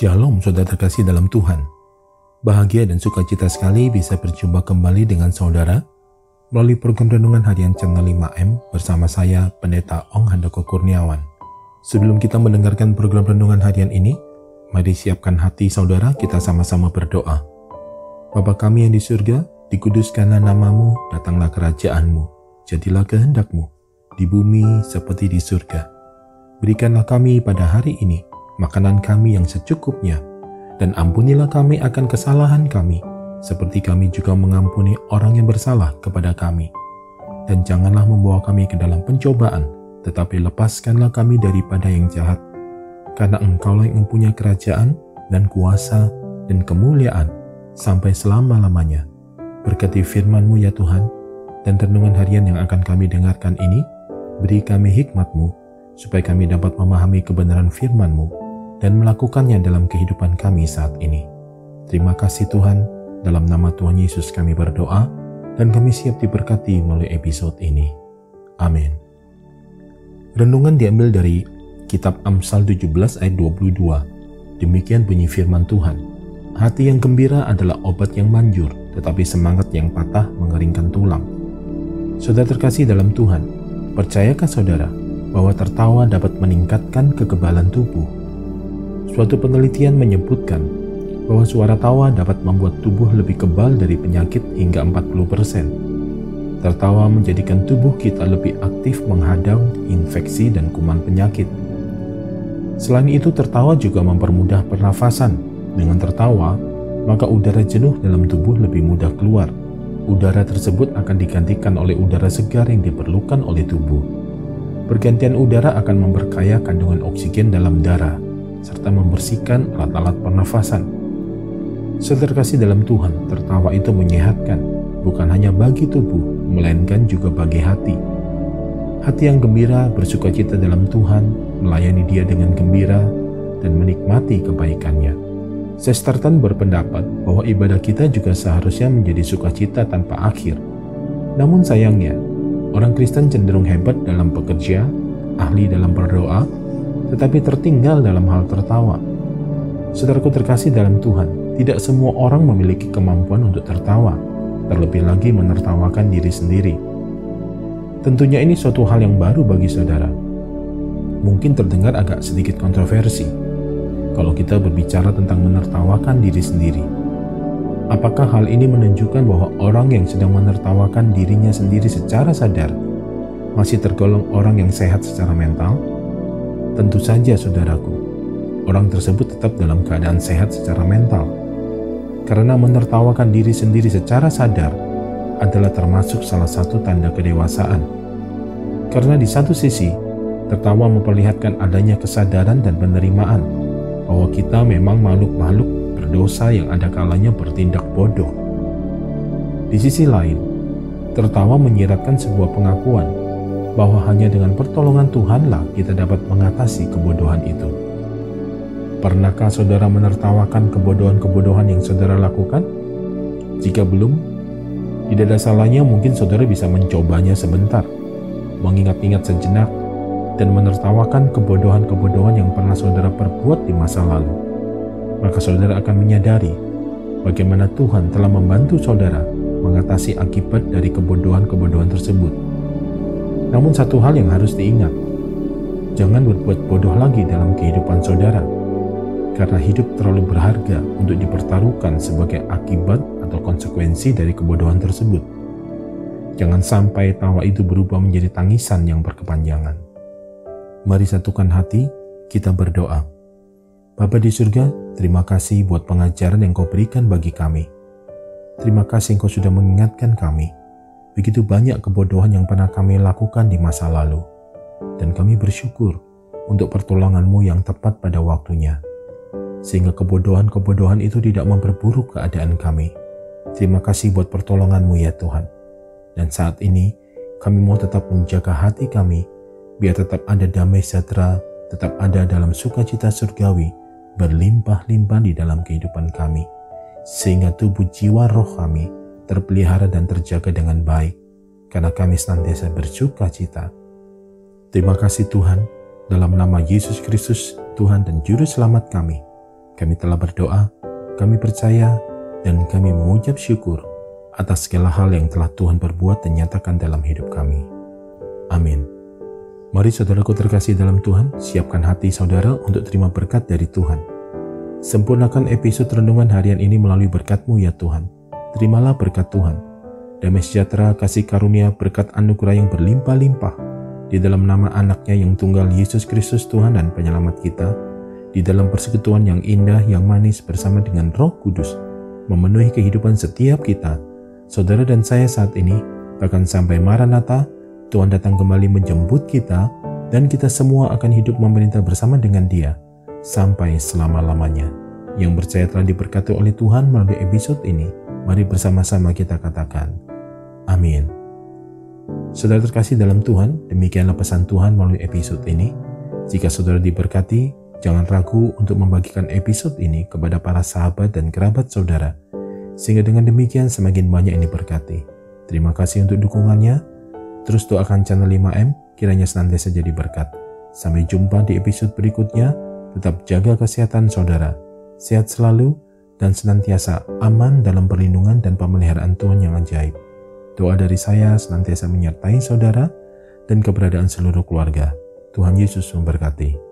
Shalom saudara terkasih dalam Tuhan. Bahagia dan sukacita sekali bisa berjumpa kembali dengan saudara melalui program Renungan Harian Channel 5M bersama saya Pendeta Ong Handoko Kurniawan. Sebelum kita mendengarkan program Renungan Harian ini, mari siapkan hati saudara, kita sama-sama berdoa. Bapa kami yang di surga, dikuduskanlah namamu, datanglah kerajaanmu, jadilah kehendakmu, di bumi seperti di surga. Berikanlah kami pada hari ini makanan kami yang secukupnya, dan ampunilah kami akan kesalahan kami, seperti kami juga mengampuni orang yang bersalah kepada kami. Dan janganlah membawa kami ke dalam pencobaan, tetapi lepaskanlah kami daripada yang jahat. Karena Engkaulah yang mempunyai kerajaan, dan kuasa, dan kemuliaan, sampai selama-lamanya. Berkati firman-Mu ya Tuhan, dan renungan harian yang akan kami dengarkan ini, beri kami hikmat-Mu, supaya kami dapat memahami kebenaran firman-Mu, dan melakukannya dalam kehidupan kami saat ini. Terima kasih Tuhan, dalam nama Tuhan Yesus kami berdoa, dan kami siap diberkati melalui episode ini. Amin. Renungan diambil dari kitab Amsal 17 ayat 22. Demikian bunyi firman Tuhan. Hati yang gembira adalah obat yang manjur, tetapi semangat yang patah mengeringkan tulang. Saudara terkasih dalam Tuhan, percayakah saudara bahwa tertawa dapat meningkatkan kekebalan tubuh? Suatu penelitian menyebutkan bahwa suara tawa dapat membuat tubuh lebih kebal dari penyakit hingga 40%. Tertawa menjadikan tubuh kita lebih aktif menghadang infeksi dan kuman penyakit. Selain itu, tertawa juga mempermudah pernafasan. Dengan tertawa, maka udara jenuh dalam tubuh lebih mudah keluar. Udara tersebut akan digantikan oleh udara segar yang diperlukan oleh tubuh. Pergantian udara akan memperkaya kandungan oksigen dalam darah, serta membersihkan alat-alat pernafasan. Saudara terkasih dalam Tuhan, tertawa itu menyehatkan, bukan hanya bagi tubuh, melainkan juga bagi hati. Hati yang gembira bersukacita dalam Tuhan, melayani Dia dengan gembira, dan menikmati kebaikannya. Chesterton berpendapat bahwa ibadah kita juga seharusnya menjadi sukacita tanpa akhir. Namun sayangnya, orang Kristen cenderung hebat dalam bekerja, ahli dalam berdoa, tetapi tertinggal dalam hal tertawa. Saudaraku terkasih dalam Tuhan, tidak semua orang memiliki kemampuan untuk tertawa, terlebih lagi menertawakan diri sendiri. Tentunya ini suatu hal yang baru bagi saudara. Mungkin terdengar agak sedikit kontroversi kalau kita berbicara tentang menertawakan diri sendiri. Apakah hal ini menunjukkan bahwa orang yang sedang menertawakan dirinya sendiri secara sadar masih tergolong orang yang sehat secara mental? Tentu saja saudaraku, orang tersebut tetap dalam keadaan sehat secara mental. Karena menertawakan diri sendiri secara sadar adalah termasuk salah satu tanda kedewasaan. Karena di satu sisi, tertawa memperlihatkan adanya kesadaran dan penerimaan bahwa kita memang makhluk-makhluk berdosa yang ada kalanya bertindak bodoh. Di sisi lain, tertawa menyiratkan sebuah pengakuan bahwa hanya dengan pertolongan Tuhanlah kita dapat mengatasi kebodohan itu. Pernahkah saudara menertawakan kebodohan-kebodohan yang saudara lakukan? Jika belum, tidak ada salahnya mungkin saudara bisa mencobanya sebentar, mengingat-ingat sejenak, dan menertawakan kebodohan-kebodohan yang pernah saudara perbuat di masa lalu. Maka saudara akan menyadari bagaimana Tuhan telah membantu saudara mengatasi akibat dari kebodohan-kebodohan tersebut. Namun satu hal yang harus diingat, jangan berbuat bodoh lagi dalam kehidupan saudara, karena hidup terlalu berharga untuk dipertaruhkan sebagai akibat atau konsekuensi dari kebodohan tersebut. Jangan sampai tawa itu berubah menjadi tangisan yang berkepanjangan. Mari satukan hati, kita berdoa. Bapa di surga, terima kasih buat pengajaran yang Kau berikan bagi kami. Terima kasih Engkau sudah mengingatkan kami. Begitu banyak kebodohan yang pernah kami lakukan di masa lalu, dan kami bersyukur untuk pertolongan-Mu yang tepat pada waktunya, sehingga kebodohan-kebodohan itu tidak memperburuk keadaan kami. Terima kasih buat pertolongan-Mu ya Tuhan. Dan saat ini, kami mau tetap menjaga hati kami, biar tetap ada damai sejahtera, tetap ada dalam sukacita surgawi, berlimpah-limpah di dalam kehidupan kami, sehingga tubuh jiwa roh kami terpelihara dan terjaga dengan baik, karena kami senantiasa bersuka cita. Terima kasih Tuhan, dalam nama Yesus Kristus, Tuhan dan Juru Selamat kami, Kami telah berdoa, kami percaya, dan kami mengucap syukur atas segala hal yang telah Tuhan perbuat dan nyatakan dalam hidup kami. Amin. Mari saudaraku terkasih dalam Tuhan, siapkan hati saudara untuk terima berkat dari Tuhan. Sempurnakan episode renungan harian ini melalui berkat-Mu ya Tuhan. Terimalah berkat Tuhan. Damai sejahtera, kasih karunia, berkat anugerah yang berlimpah-limpah di dalam nama anaknya yang tunggal Yesus Kristus Tuhan dan Penyelamat kita, di dalam persekutuan yang indah, yang manis bersama dengan Roh Kudus, memenuhi kehidupan setiap kita, saudara dan saya saat ini, bahkan sampai Maranatha, Tuhan datang kembali menjemput kita, dan kita semua akan hidup memerintah bersama dengan Dia, sampai selama-lamanya. Yang percaya telah diberkati oleh Tuhan melalui episode ini, mari bersama-sama kita katakan, amin. Saudara terkasih dalam Tuhan, demikianlah pesan Tuhan melalui episode ini. Jika saudara diberkati, jangan ragu untuk membagikan episode ini kepada para sahabat dan kerabat saudara, sehingga dengan demikian semakin banyak ini berkati. Terima kasih untuk dukungannya. Terus doakan channel 5M, kiranya senantiasa jadi berkat. Sampai jumpa di episode berikutnya. Tetap jaga kesehatan saudara, sehat selalu, dan senantiasa aman dalam perlindungan dan pemeliharaan Tuhan yang ajaib. Doa dari saya senantiasa menyertai saudara dan keberadaan seluruh keluarga. Tuhan Yesus memberkati.